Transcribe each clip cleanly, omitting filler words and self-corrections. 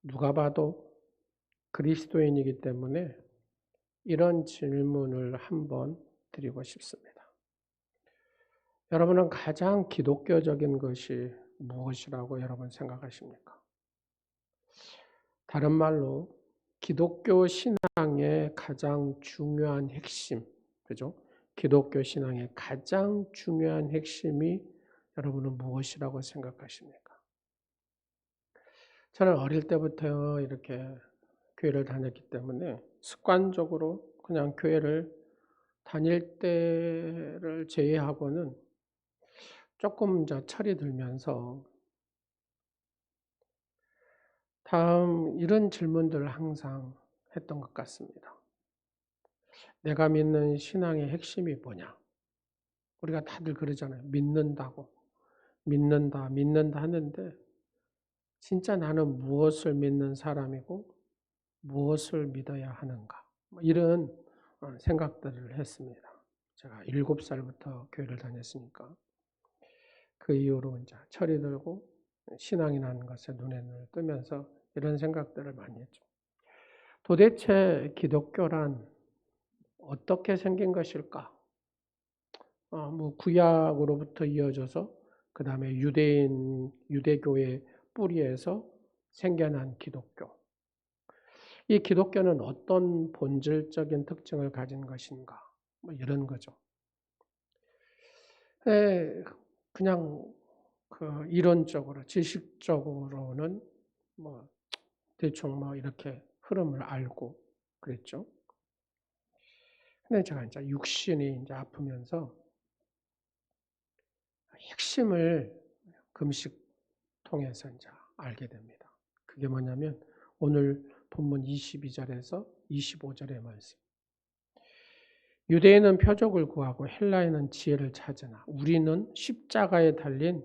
누가 봐도 그리스도인이기 때문에 이런 질문을 한번 드리고 싶습니다. 여러분은 가장 기독교적인 것이 무엇이라고 여러분 생각하십니까? 다른 말로 기독교 신앙의 가장 중요한 핵심, 그죠? 기독교 신앙의 가장 중요한 핵심이 여러분은 무엇이라고 생각하십니까? 저는 어릴 때부터 이렇게 교회를 다녔기 때문에 습관적으로 그냥 교회를 다닐 때를 제외하고는 조금 철이 들면서 다음 이런 질문들을 항상 했던 것 같습니다. 내가 믿는 신앙의 핵심이 뭐냐? 우리가 다들 그러잖아요. 믿는다고. 믿는다 하는데 진짜 나는 무엇을 믿는 사람이고 무엇을 믿어야 하는가? 이런 생각들을 했습니다. 제가 7살부터 교회를 다녔으니까 그 이후로 이제 철이 들고 신앙이라는 것에 눈에 눈을 뜨면서 이런 생각들을 많이 했죠. 도대체 기독교란 어떻게 생긴 것일까? 구약으로부터 이어져서 그 다음에 유대교의 뿌리에서 생겨난 기독교. 이 기독교는 어떤 본질적인 특징을 가진 것인가? 이런 거죠. 그냥 이론적으로, 지식적으로는 대충 이렇게 흐름을 알고 그랬죠. 근데 제가 이제 육신이 이제 아프면서 핵심을 금식 통해서 이제 알게 됩니다. 그게 뭐냐면 오늘 본문 22절에서 25절의 말씀. 유대인은 표적을 구하고 헬라인은 지혜를 찾으나 우리는 십자가에 달린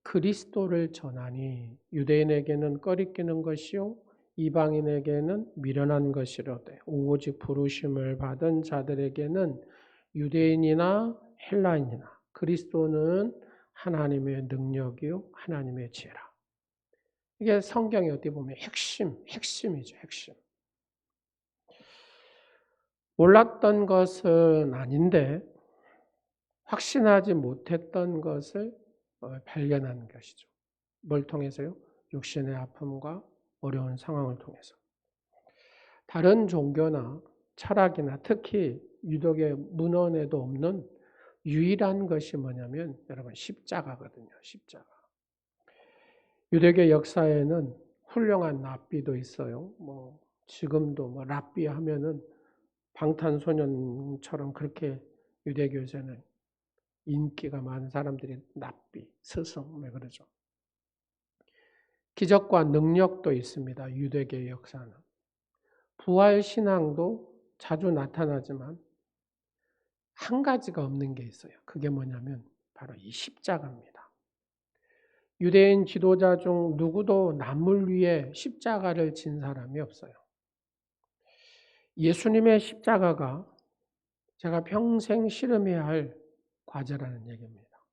그리스도를 전하니 유대인에게는 꺼리끼는 것이요 이방인에게는 미련한 것이로되 오직 부르심을 받은 자들에게는 유대인이나 헬라인이나 그리스도는 하나님의 능력이요 하나님의 지혜라. 이게 성경에 어떻게 보면 핵심이죠, 핵심. 몰랐던 것은 아닌데 확신하지 못했던 것을 발견하는 것이죠. 뭘 통해서요? 육신의 아픔과 어려운 상황을 통해서. 다른 종교나 철학이나 특히 유독의 문헌에도 없는 유일한 것이 뭐냐면 여러분 십자가거든요. 십자가. 유대교 역사에는 훌륭한 랍비도 있어요. 지금도 랍비 하면은 방탄소년처럼 그렇게 유대교에서는 인기가 많은 사람들이 랍비, 스승, 그러죠. 기적과 능력도 있습니다. 유대교의 역사는. 부활 신앙도 자주 나타나지만 한 가지가 없는 게 있어요. 그게 뭐냐면 바로 이 십자가입니다. 유대인 지도자 중 누구도 남을 위해 십자가를 진 사람이 없어요. 예수님의 십자가가 제가 평생 씨름해야 할 과제라는 얘기입니다.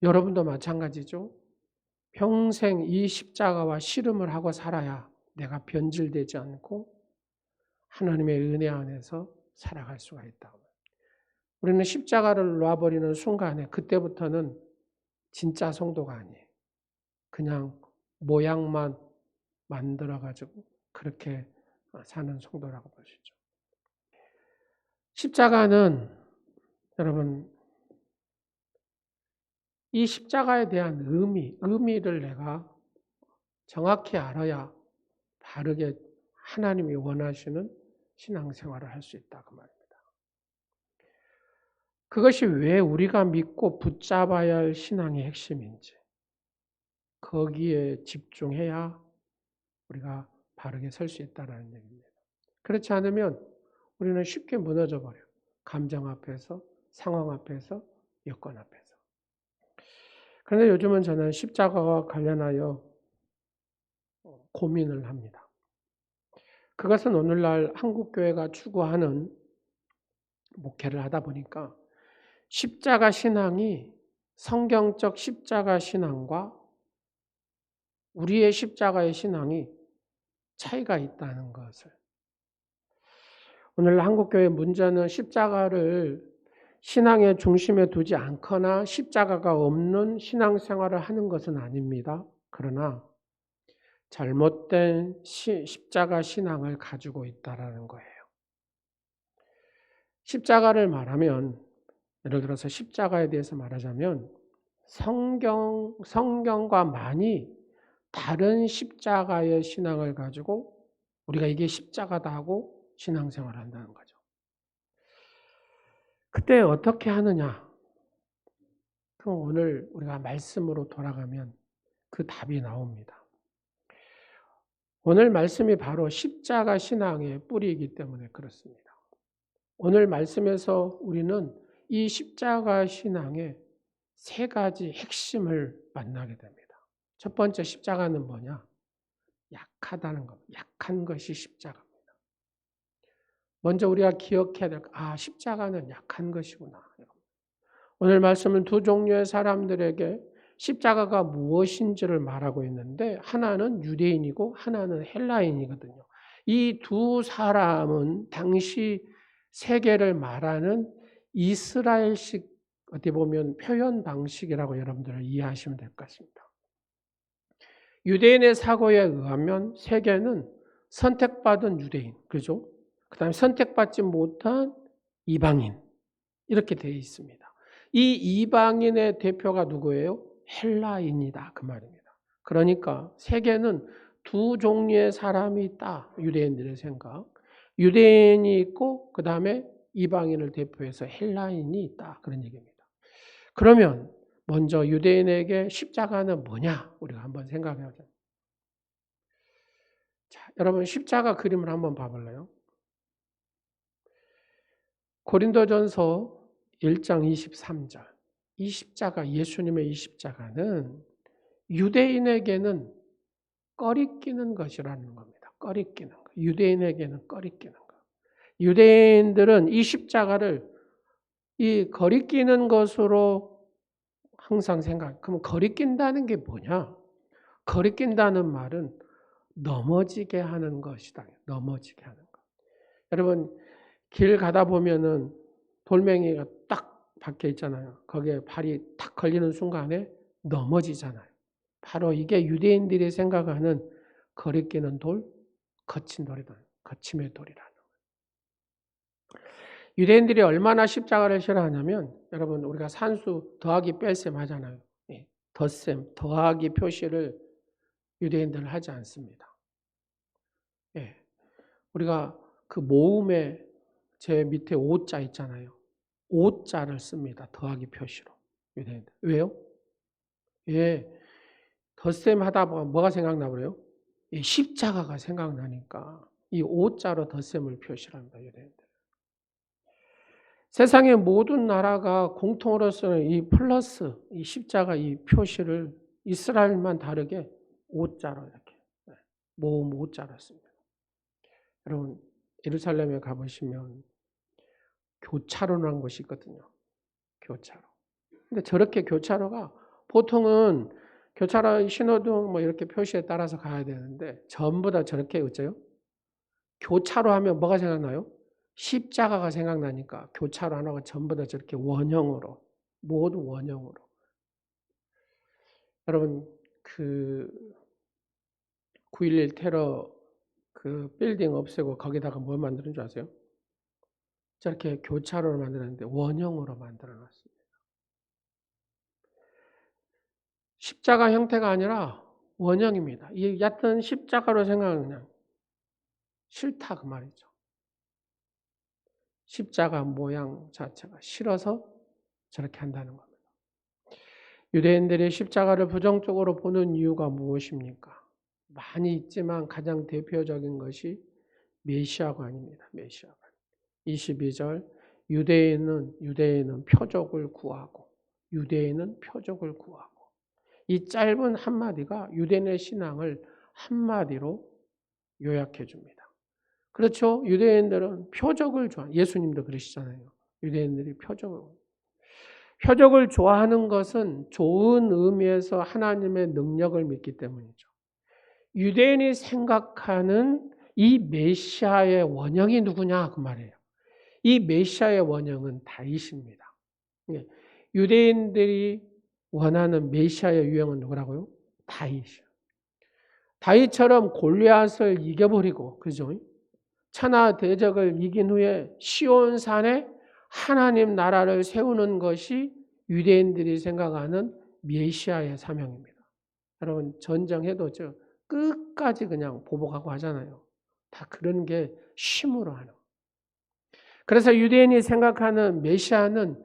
여러분도 마찬가지죠. 평생 이 십자가와 씨름을 하고 살아야 내가 변질되지 않고 하나님의 은혜 안에서 살아갈 수가 있다고. 우리는 십자가를 놔버리는 순간에 그때부터는 진짜 성도가 아니에요. 그냥 모양만 만들어가지고 그렇게 사는 성도라고 볼 수 있죠. 십자가는 여러분 이 십자가에 대한 의미를 내가 정확히 알아야 바르게 하나님이 원하시는 신앙생활을 할 수 있다 그 말입니다. 그것이 왜 우리가 믿고 붙잡아야 할 신앙의 핵심인지 거기에 집중해야 우리가 바르게 설 수 있다는 얘기입니다. 그렇지 않으면 우리는 쉽게 무너져 버려요. 감정 앞에서, 상황 앞에서, 여건 앞에서. 그런데 요즘은 저는 십자가와 관련하여 고민을 합니다. 그것은 오늘날 한국교회가 추구하는 목회를 하다 보니까 십자가 신앙이 성경적 십자가 신앙과 우리의 십자가의 신앙이 차이가 있다는 것을. 오늘 한국교회 문제는 십자가를 신앙의 중심에 두지 않거나 십자가가 없는 신앙생활을 하는 것은 아닙니다. 그러나 잘못된 십자가 신앙을 가지고 있다는 거예요. 십자가를 말하면, 예를 들어서 십자가에 대해서 말하자면 성경과 많이 다른 십자가의 신앙을 가지고 우리가 이게 십자가다 하고 신앙생활을 한다는 거죠. 그때 어떻게 하느냐? 그럼 오늘 우리가 말씀으로 돌아가면 그 답이 나옵니다. 오늘 말씀이 바로 십자가 신앙의 뿌리이기 때문에 그렇습니다. 오늘 말씀에서 우리는 이 십자가 신앙의 세 가지 핵심을 만나게 됩니다. 첫 번째 십자가는 뭐냐? 약하다는 겁니다. 약한 것이 십자가입니다. 먼저 우리가 기억해야 될 십자가는 약한 것이구나. 오늘 말씀은 두 종류의 사람들에게 십자가가 무엇인지를 말하고 있는데 하나는 유대인이고 하나는 헬라인이거든요. 이 두 사람은 당시 세계를 말하는 이스라엘식 어떻게 보면 표현 방식이라고 여러분들 이해하시면 될 것 같습니다. 유대인의 사고에 의하면 세계는 선택받은 유대인, 그죠? 그 다음에 선택받지 못한 이방인, 이렇게 되어 있습니다. 이 이방인의 대표가 누구예요? 헬라인이다. 그 말입니다. 그러니까 세계는 두 종류의 사람이 있다. 유대인들의 생각. 유대인이 있고 그 다음에 이방인을 대표해서 헬라인이 있다. 그런 얘기입니다. 그러면 먼저 유대인에게 십자가는 뭐냐? 우리가 한번 생각해 보자. 자, 여러분 십자가 그림을 한번 봐볼래요? 고린도전서 1장 23절. 이 십자가, 예수님의 이 십자가는 유대인에게는 꺼리끼는 것이라는 겁니다. 꺼리끼는 것. 유대인에게는 꺼리끼는 것. 유대인들은 이 십자가를 이 거리끼는 것으로 항상 그럼 거리낀다는 게 뭐냐? 거리낀다는 말은 넘어지게 하는 것이다. 넘어지게 하는 것. 여러분 길 가다 보면은 돌멩이가 딱 박혀 있잖아요. 거기에 발이 탁 걸리는 순간에 넘어지잖아요. 바로 이게 유대인들이 생각하는 거리끼는 돌, 거친 돌이다. 거침의 돌이라는 거예요. 유대인들이 얼마나 십자가를 싫어하냐면 여러분 우리가 산수 더하기 뺄셈 하잖아요. 덧셈, 더하기 표시를 유대인들은 하지 않습니다. 우리가 그 모음에 제 밑에 5자 있잖아요. 5자를 씁니다. 더하기 표시로. 유대인들. 왜요? 덧셈 하다 보면 뭐가 생각나 버려요? 십자가가 생각나니까 이 5자로 덧셈을 표시합니다. 유대인들. 세상의 모든 나라가 공통으로 쓰는 이 플러스, 이 십자가 이 표시를 이스라엘만 다르게 5자로 이렇게 모음 5자로 씁니다. 여러분 예루살렘에 가보시면 교차로라는 곳이 있거든요. 교차로. 근데 저렇게 교차로가 보통은 교차로 신호등 뭐 이렇게 표시에 따라서 가야 되는데 전부 다 저렇게 어째요? 교차로 하면 뭐가 생각나요? 십자가가 생각나니까 교차로 하나가 전부 다 저렇게 원형으로 모두 원형으로. 여러분 그 9.11 테러 그 빌딩 없애고 거기다가 뭘 만드는 줄 아세요? 저렇게 교차로를 만들었는데 원형으로 만들어놨습니다. 십자가 형태가 아니라 원형입니다. 이 얕은 십자가로 생각하면 싫다 그 말이죠. 십자가 모양 자체가 싫어서 저렇게 한다는 겁니다. 유대인들이 십자가를 부정적으로 보는 이유가 무엇입니까? 많이 있지만 가장 대표적인 것이 메시아관입니다. 메시아관. 22절 유대인은 표적을 구하고 유대인은 표적을 구하고 이 짧은 한마디가 유대인의 신앙을 한마디로 요약해 줍니다. 그렇죠? 유대인들은 표적을 예수님도 그러시잖아요. 유대인들이 표적을 좋아하는 것은 좋은 의미에서 하나님의 능력을 믿기 때문이죠. 유대인이 생각하는 이 메시아의 원형이 누구냐 그 말이에요. 이 메시아의 원형은 다윗입니다. 예, 유대인들이 원하는 메시아의 유형은 누구라고요? 다윗이요. 다윗처럼 골리앗을 이겨버리고, 그죠? 천하 대적을 이긴 후에 시온산에 하나님 나라를 세우는 것이 유대인들이 생각하는 메시아의 사명입니다. 여러분 전쟁해도 끝까지 그냥 보복하고 하잖아요. 다 그런 게 심으로 하는. 그래서 유대인이 생각하는 메시아는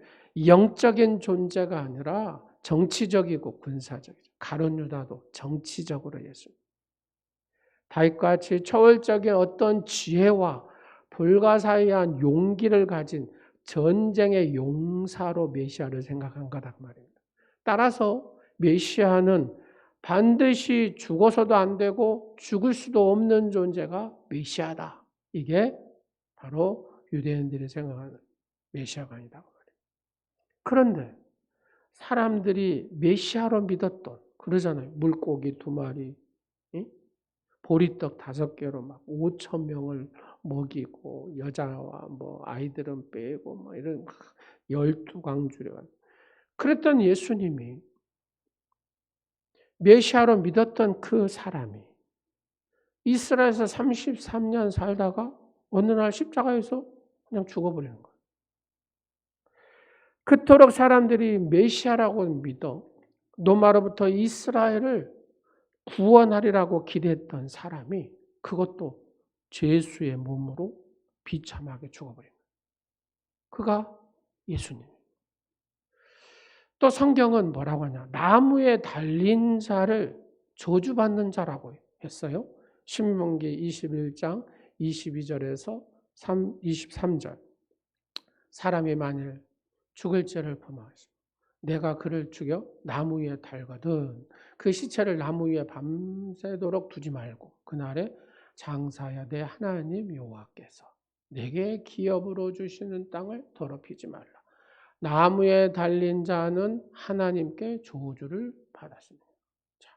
영적인 존재가 아니라 정치적이고 군사적이죠. 가룟 유다도 정치적으로 예수. 다윗과 같이 초월적인 어떤 지혜와 불가사의한 용기를 가진 전쟁의 용사로 메시아를 생각한 거다 그 말입니다. 따라서 메시아는 반드시 죽어서도 안 되고 죽을 수도 없는 존재가 메시아다. 이게 바로 유대인들이 생각하는 메시아가 아니다. 그런데 사람들이 메시아로 믿었던 그러잖아요. 물고기 2마리, 보리떡 5개로 막 5천 명을 먹이고 여자와 뭐 아이들은 빼고 뭐 이런 12광주려. 그랬던 예수님이 메시아로 믿었던 그 사람이 이스라엘에서 33년 살다가 어느 날 십자가에서 그냥 죽어버리는 거예요. 그토록 사람들이 메시아라고 믿어 노마로부터 이스라엘을 구원하리라고 기대했던 사람이 그것도 죄수의 몸으로 비참하게 죽어버린 거예요. 그가 예수님. 또 성경은 뭐라고 하냐. 나무에 달린 자를 저주받는 자라고 했어요. 신명기 21장 22절에서 23절. 사람이 만일 죽을 죄를 범하시고 내가 그를 죽여 나무 위에 달거든 그 시체를 나무 위에 밤새도록 두지 말고 그날에 장사야 내 하나님 여호와께서 내게 기업으로 주시는 땅을 더럽히지 말라. 나무에 달린 자는 하나님께 저주를 받았습니다. 자,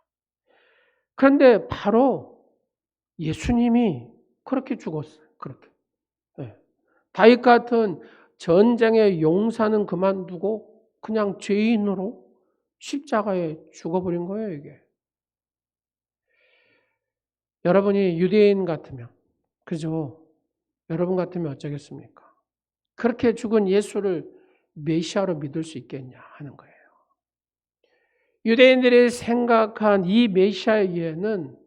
그런데 바로 예수님이 그렇게 죽었어요. 그렇게. 네. 다윗 같은 전쟁의 용사는 그만두고 그냥 죄인으로 십자가에 죽어버린 거예요, 이게. 여러분이 유대인 같으면, 그죠? 여러분 같으면 어쩌겠습니까? 그렇게 죽은 예수를 메시아로 믿을 수 있겠냐 하는 거예요. 유대인들이 생각한 이 메시아의 예는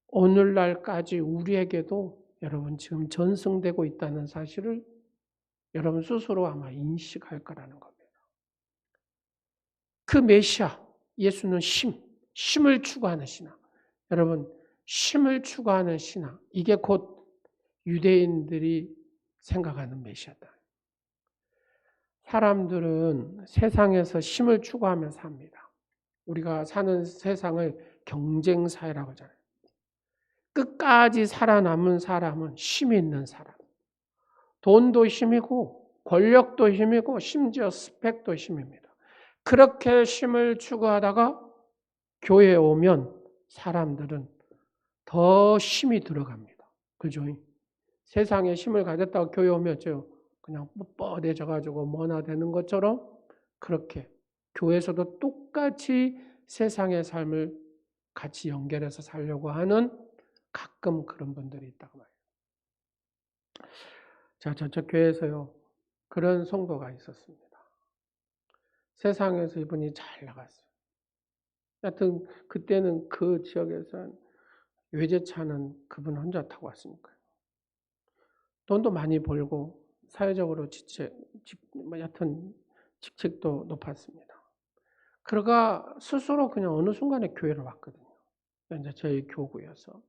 오늘날까지 우리에게도 여러분 지금 전승되고 있다는 사실을 여러분 스스로 아마 인식할 거라는 겁니다. 그 메시아, 예수는 힘을 추구하는 신앙. 여러분, 힘을 추구하는 신앙. 이게 곧 유대인들이 생각하는 메시아다. 사람들은 세상에서 힘을 추구하며 삽니다. 우리가 사는 세상을 경쟁사회라고 하잖아요. 끝까지 살아남은 사람은 힘이 있는 사람. 돈도 힘이고 권력도 힘이고 심지어 스펙도 힘입니다. 그렇게 힘을 추구하다가 교회에 오면 사람들은 더 힘이 들어갑니다. 그죠? 세상에 힘을 가졌다고 교회 오면 그냥 뻣뻣해져가지고 뭐나 되는 것처럼 그렇게 교회에서도 똑같이 세상의 삶을 같이 연결해서 살려고 하는 가끔 그런 분들이 있다고 말해요. 자, 저쪽 교회에서요. 그런 성도가 있었습니다. 세상에서 이분이 잘 나갔어요. 하여튼 그때는 그 지역에서 외제차는 그분 혼자 타고 왔으니까요. 돈도 많이 벌고 사회적으로 여튼 직책도 높았습니다. 그러가 스스로 그냥 어느 순간에 교회를 왔거든요. 이제 저희 교구여서.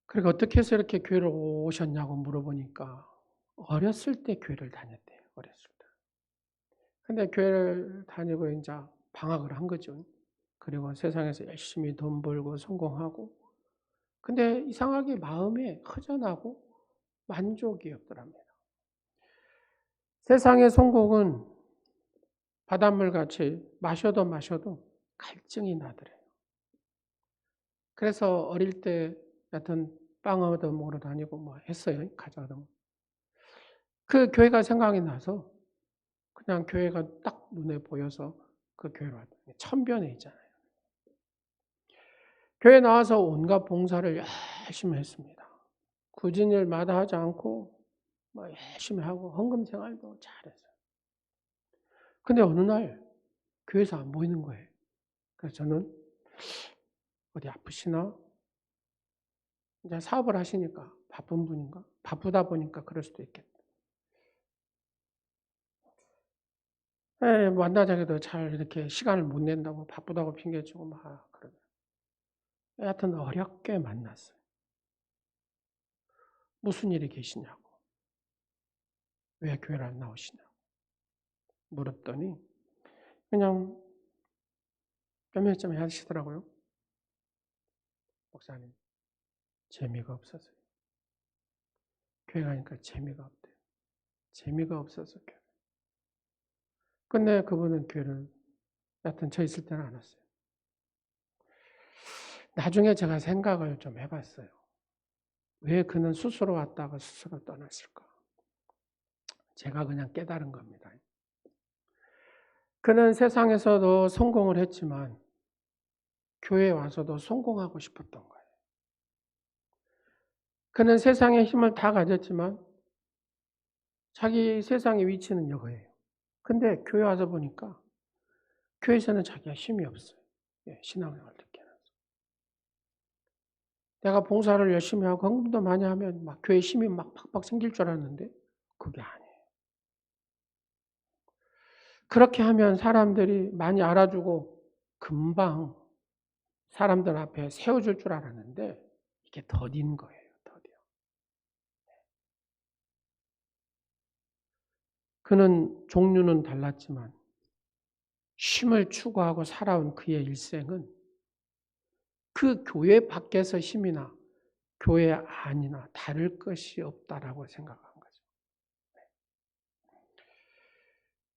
그러니까 어떻게 해서 이렇게 교회를 오셨냐고 물어보니까 어렸을 때 교회를 다녔대요. 어렸을 때. 근데 교회를 다니고 이제 방학을 한 거죠. 그리고 세상에서 열심히 돈 벌고 성공하고. 근데 이상하게 마음에 허전하고 만족이 없더랍니다. 세상의 성공은 바닷물 같이 마셔도 갈증이 나더래요. 그래서 어릴 때 여하튼 빵 얻어 먹으러 다니고 뭐 했어요. 과자 얻어 먹. 그 교회가 생각이 나서 그냥 교회가 딱 눈에 보여서 그 교회로 왔더니 천변에 있잖아요. 교회 나와서 온갖 봉사를 열심히 했습니다. 굳은 일마다 하지 않고 뭐 열심히 하고 헌금 생활도 잘했어요. 근데 어느 날 교회에서 안 보이는 거예요. 그래서 저는 어디 아프시나? 이제 사업을 하시니까 바쁜 분인가? 바쁘다 보니까 그럴 수도 있겠다. 만나자기도 잘 이렇게 시간을 못 낸다고 바쁘다고 핑계주고 막 그러면. 하여튼 어렵게 만났어요. 무슨 일이 계시냐고. 왜 교회를 안 나오시냐고. 물었더니 그냥 뼈면점 하시더라고요. 목사님, 재미가 없어서요. 교회 가니까 재미가 없대요. 재미가 없어서 교회. 근데 그분은 교회를 여하튼 저 있을 때는 안 왔어요. 나중에 제가 생각을 좀 해봤어요. 왜 그는 스스로 왔다가 스스로 떠났을까? 제가 그냥 깨달은 겁니다. 그는 세상에서도 성공을 했지만 교회에 와서도 성공하고 싶었던 거예요. 그는 세상의 힘을 다 가졌지만 자기 세상의 위치는 여거예요. 근데 교회 와서 보니까 교회에서는 자기가 힘이 없어요. 신앙생활 듣게 해서. 내가 봉사를 열심히 하고 헌금도 많이 하면 막 교회 힘이 막 팍팍 생길 줄 알았는데 그게 아니에요. 그렇게 하면 사람들이 많이 알아주고 금방 사람들 앞에 세워줄 줄 알았는데 이게 더딘 거예요. 더디요. 그는 종류는 달랐지만 쉼을 추구하고 살아온 그의 일생은 그 교회 밖에서 힘이나 교회 안이나 다를 것이 없다라고 생각한 거죠.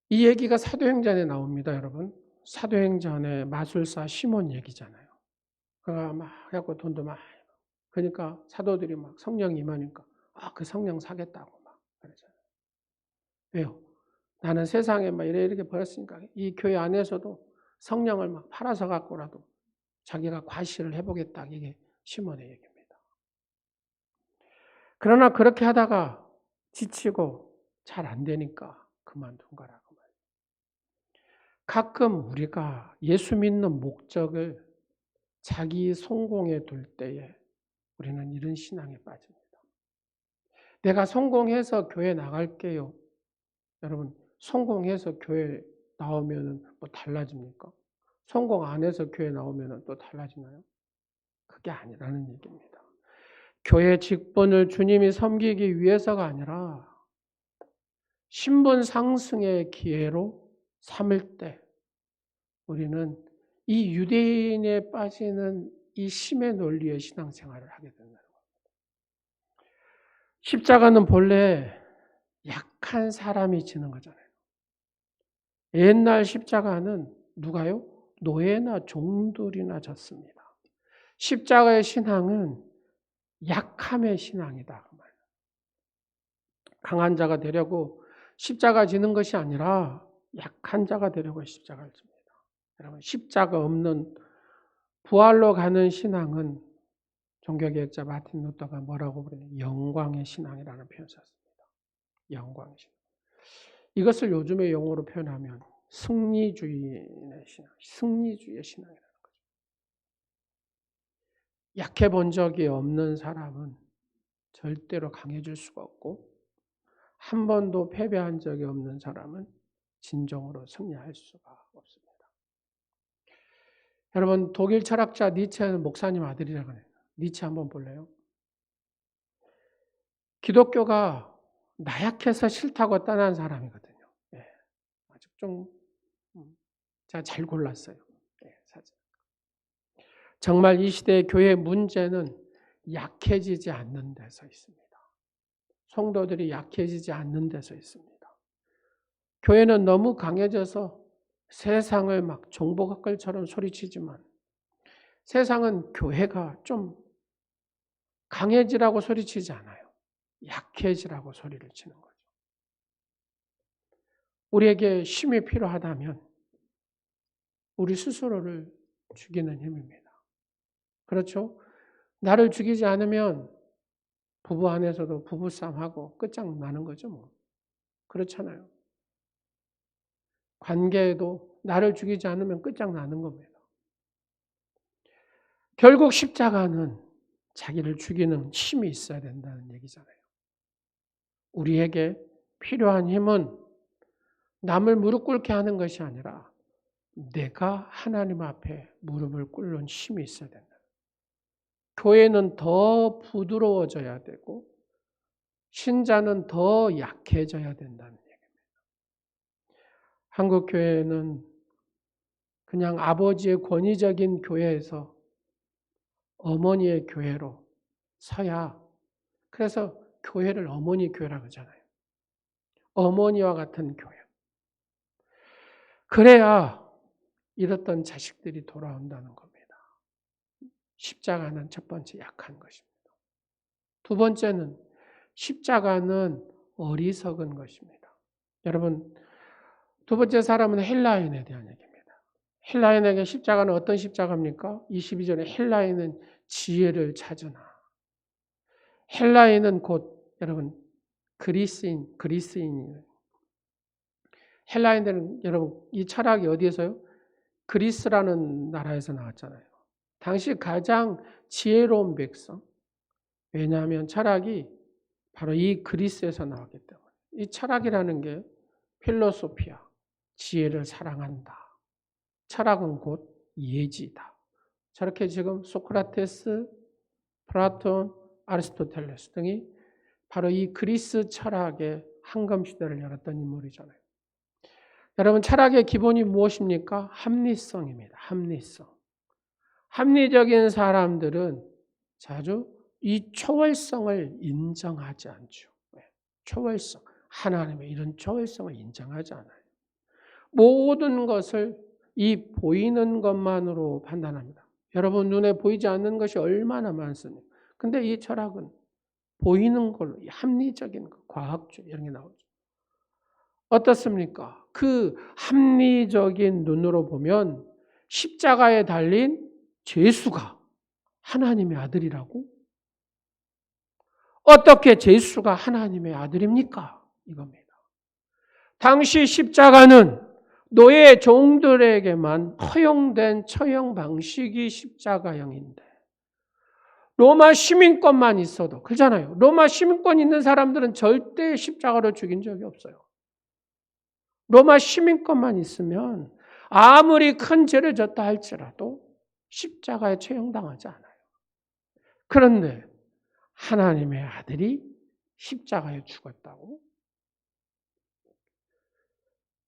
이 얘기가 사도행전에 나옵니다, 여러분. 사도행전의 마술사 시몬 얘기잖아요. 그가 막 해갖고 돈도 많이. 그러니까 사도들이 막 성령 임하니까 그 성령 사겠다고 막 그러잖아요. 왜요? 나는 세상에 막 이렇게 버렸으니까 이 교회 안에서도 성령을 막 팔아서 갖고라도 자기가 과시를 해보겠다. 이게 시몬의 얘기입니다. 그러나 그렇게 하다가 지치고 잘 안 되니까 그만둔 거라고 말이에요. 가끔 우리가 예수 믿는 목적을 자기 성공에 둘 때에 우리는 이런 신앙에 빠집니다. 내가 성공해서 교회 나갈게요. 여러분, 성공해서 교회 나오면 뭐 달라집니까? 성공 안 해서 교회 나오면 또 달라지나요? 그게 아니라는 얘기입니다. 교회 직분을 주님이 섬기기 위해서가 아니라 신분 상승의 기회로 삼을 때 우리는 이 유대인에 빠지는 이 심의 논리의 신앙생활을 하게 된다는 겁니다. 십자가는 본래 약한 사람이 지는 거잖아요. 옛날 십자가는 누가요? 노예나 종들이나 졌습니다. 십자가의 신앙은 약함의 신앙이다. 강한 자가 되려고 십자가 지는 것이 아니라 약한 자가 되려고 십자가를 집니다. 여러분, 십자가 없는 부활로 가는 신앙은 종교개혁자 마틴 루터가 뭐라고 그래요? 영광의 신앙이라는 표현을 썼습니다. 영광의 신앙. 이것을 요즘의 용어로 표현하면 승리주의의 신앙, 승리주의의 신앙이라는 거죠. 약해 본 적이 없는 사람은 절대로 강해질 수가 없고 한 번도 패배한 적이 없는 사람은 진정으로 승리할 수가 없습니다. 여러분, 독일 철학자 니체는 목사님 아들이라고 해요. 니체 한번 볼래요? 기독교가 나약해서 싫다고 떠난 사람이거든요. 아직 좀 제가 잘 골랐어요. 사실. 정말 이 시대의 교회 문제는 약해지지 않는 데서 있습니다. 성도들이 약해지지 않는 데서 있습니다. 교회는 너무 강해져서 세상을 막 정복학걸처럼 소리치지만 세상은 교회가 좀 강해지라고 소리치지 않아요. 약해지라고 소리를 치는 거죠. 우리에게 힘이 필요하다면 우리 스스로를 죽이는 힘입니다. 그렇죠? 나를 죽이지 않으면 부부 안에서도 부부싸움하고 끝장나는 거죠. 뭐. 그렇잖아요. 관계에도 나를 죽이지 않으면 끝장나는 겁니다. 결국 십자가는 자기를 죽이는 힘이 있어야 된다는 얘기잖아요. 우리에게 필요한 힘은 남을 무릎 꿇게 하는 것이 아니라 내가 하나님 앞에 무릎을 꿇는 힘이 있어야 된다. 교회는 더 부드러워져야 되고 신자는 더 약해져야 된다는 얘기입니다. 한국 교회는 그냥 아버지의 권위적인 교회에서 어머니의 교회로 서야, 그래서 교회를 어머니 교회라고 하잖아요. 어머니와 같은 교회. 그래야 잃었던 자식들이 돌아온다는 겁니다. 십자가는 첫 번째 약한 것입니다. 두 번째는 십자가는 어리석은 것입니다. 여러분, 두 번째 사람은 헬라인에 대한 얘기입니다. 헬라인에게 십자가는 어떤 십자가입니까? 22절에 헬라인은 지혜를 찾으나. 헬라인은 곧 여러분 그리스인이에요. 헬라인들은 여러분 이 철학이 어디에서요? 그리스라는 나라에서 나왔잖아요. 당시 가장 지혜로운 백성. 왜냐하면 철학이 바로 이 그리스에서 나왔기 때문에. 이 철학이라는 게 필로소피아, 지혜를 사랑한다. 철학은 곧 예지다. 저렇게 지금 소크라테스, 플라톤, 아리스토텔레스 등이 바로 이 그리스 철학의 황금 시대를 열었던 인물이잖아요. 여러분, 철학의 기본이 무엇입니까? 합리성입니다. 합리성. 합리적인 사람들은 자주 이 초월성을 인정하지 않죠. 초월성. 하나님의 이런 초월성을 인정하지 않아요. 모든 것을 이 보이는 것만으로 판단합니다. 여러분 눈에 보이지 않는 것이 얼마나 많습니까? 근데 이 철학은 보이는 걸로 합리적인 것, 과학적 이런 게 나오죠. 어떻습니까? 그 합리적인 눈으로 보면 십자가에 달린 제수가 하나님의 아들이라고? 어떻게 제수가 하나님의 아들입니까? 이겁니다. 당시 십자가는 노예 종들에게만 허용된 처형 방식이 십자가형인데 로마 시민권만 있어도 그렇잖아요. 로마 시민권 있는 사람들은 절대 십자가로 죽인 적이 없어요. 로마 시민권만 있으면 아무리 큰 죄를 졌다 할지라도 십자가에 처형당하지 않아요. 그런데 하나님의 아들이 십자가에 죽었다고?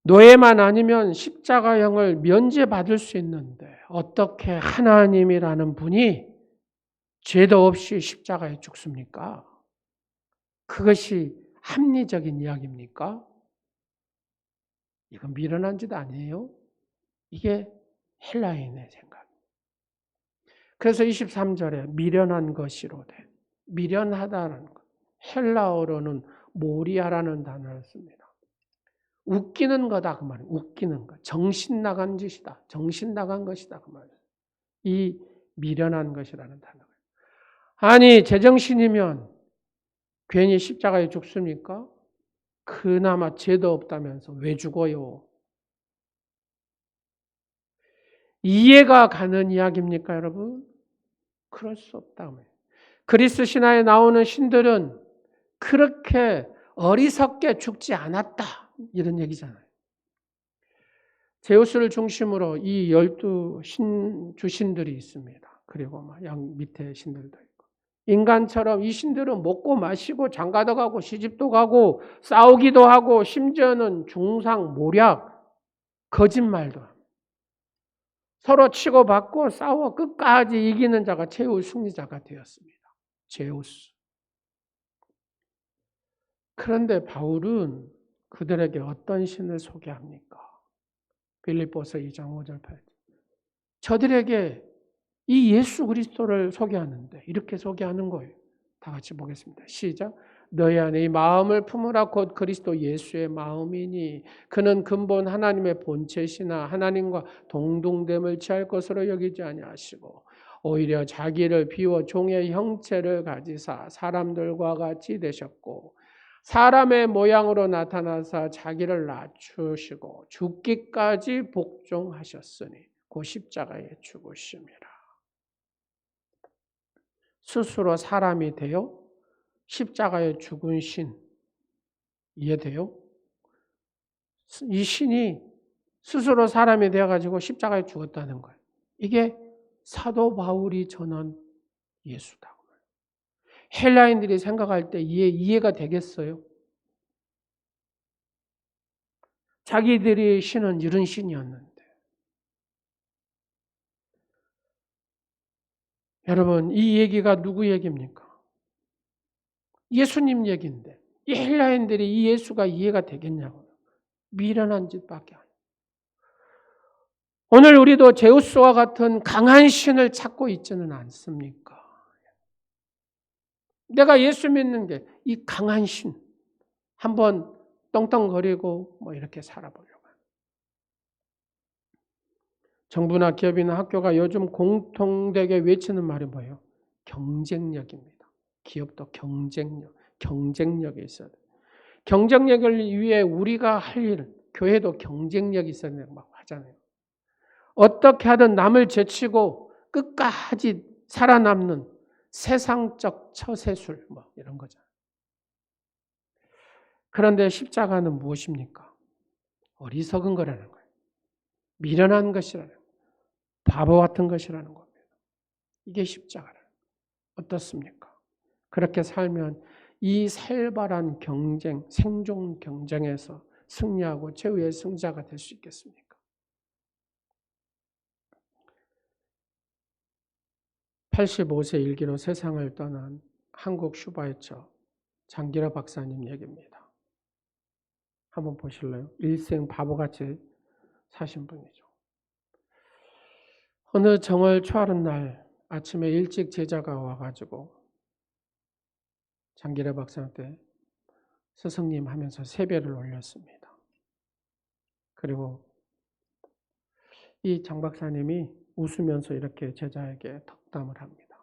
노예만 아니면 십자가형을 면제받을 수 있는데 어떻게 하나님이라는 분이 죄도 없이 십자가에 죽습니까? 그것이 합리적인 이야기입니까? 이건 미련한 짓 아니에요? 이게 헬라인의 생각입니다. 그래서 23절에 미련한 것이로되 미련하다는 것. 헬라어로는 모리아라는 단어를 씁니다. 웃기는 거다 그 말이에요. 웃기는 것. 정신 나간 짓이다. 정신 나간 것이다 그 말이에요. 이 미련한 것이라는 단어가. 아니 제정신이면 괜히 십자가에 죽습니까? 그나마 죄도 없다면서 왜 죽어요? 이해가 가는 이야기입니까 여러분? 그럴 수 없다. 그리스 신화에 나오는 신들은 그렇게 어리석게 죽지 않았다. 이런 얘기잖아요. 제우스를 중심으로 이 12 주신들이 있습니다. 그리고 막 양 밑에 신들도 있고. 인간처럼 이 신들은 먹고 마시고 장가도 가고 시집도 가고 싸우기도 하고 심지어는 중상, 모략, 거짓말도 합니다. 서로 치고받고 싸워 끝까지 이기는 자가 최후 승리자가 되었습니다. 제우스. 그런데 바울은 그들에게 어떤 신을 소개합니까? 빌립보서 2장 5절 8절. 저들에게 이 예수 그리스도를 소개하는데 이렇게 소개하는 거예요. 다 같이 보겠습니다. 시작. 너희 안에 이 마음을 품으라 곧 그리스도 예수의 마음이니 그는 근본 하나님의 본체시나 하나님과 동등됨을 취할 것으로 여기지 아니하시고 오히려 자기를 비워 종의 형체를 가지사 사람들과 같이 되셨고 사람의 모양으로 나타나사 자기를 낮추시고 죽기까지 복종하셨으니 그 십자가에 죽으심이라. 스스로 사람이 되어 십자가에 죽은 신, 이해돼요? 이 신이 스스로 사람이 되어가지고 십자가에 죽었다는 거예요. 이게 사도 바울이 전한 예수다. 헬라인들이 생각할 때 이해가 되겠어요? 자기들이 신은 이런 신이었는데. 여러분, 이 얘기가 누구 얘기입니까? 예수님 얘기인데 이 헬라인들이 이 예수가 이해가 되겠냐고요. 미련한 짓밖에 안 해요. 오늘 우리도 제우스와 같은 강한 신을 찾고 있지는 않습니까? 내가 예수 믿는 게 이 강한 신 한번 떵떵거리고 뭐 이렇게 살아보려고 해요. 정부나 기업이나 학교가 요즘 공통되게 외치는 말이 뭐예요? 경쟁력입니다. 기업도 경쟁력이 있어야 돼요. 경쟁력을 위해 우리가 할 일, 교회도 경쟁력이 있어야 된다고 막 하잖아요. 어떻게 하든 남을 제치고 끝까지 살아남는 세상적 처세술 뭐 이런 거잖아요. 그런데 십자가는 무엇입니까? 어리석은 거라는 거예요. 미련한 것이라는 거예요. 바보 같은 것이라는 겁니다. 이게 십자가라는 거예요. 어떻습니까? 그렇게 살면 이 살벌한 경쟁, 생존 경쟁에서 승리하고 최후의 승자가 될 수 있겠습니까? 85세 일기로 세상을 떠난 한국 슈바이처 장기라 박사님 얘기입니다. 한번 보실래요? 일생 바보같이 사신 분이죠. 어느 정월 초하룻 날 아침에 일찍 제자가 와가지고 장기라 박사한테 스승님 하면서 세배를 올렸습니다. 그리고 이 장 박사님이 웃으면서 이렇게 제자에게 덕담을 합니다.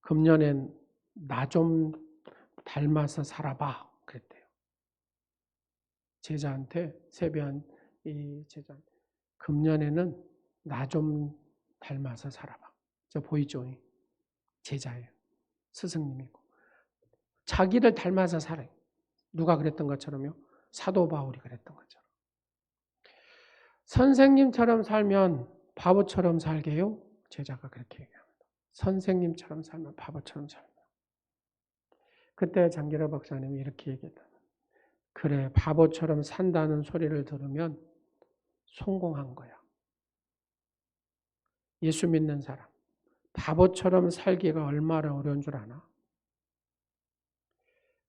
금년엔 나 좀 닮아서 살아봐 그랬대요. 제자한테 세배한 이 제자 금년에는 나 좀 닮아서 살아봐. 저 보이죠? 제자예요. 스승님이고 자기를 닮아서 살아요. 누가 그랬던 것처럼요? 사도 바울이 그랬던 것처럼. 선생님처럼 살면 바보처럼 살게요? 제자가 그렇게 얘기합니다. 선생님처럼 살면 바보처럼 살면. 그때 장기라 박사님이 이렇게 얘기했다. 그래, 바보처럼 산다는 소리를 들으면 성공한 거야. 예수 믿는 사람. 바보처럼 살기가 얼마나 어려운 줄 아나?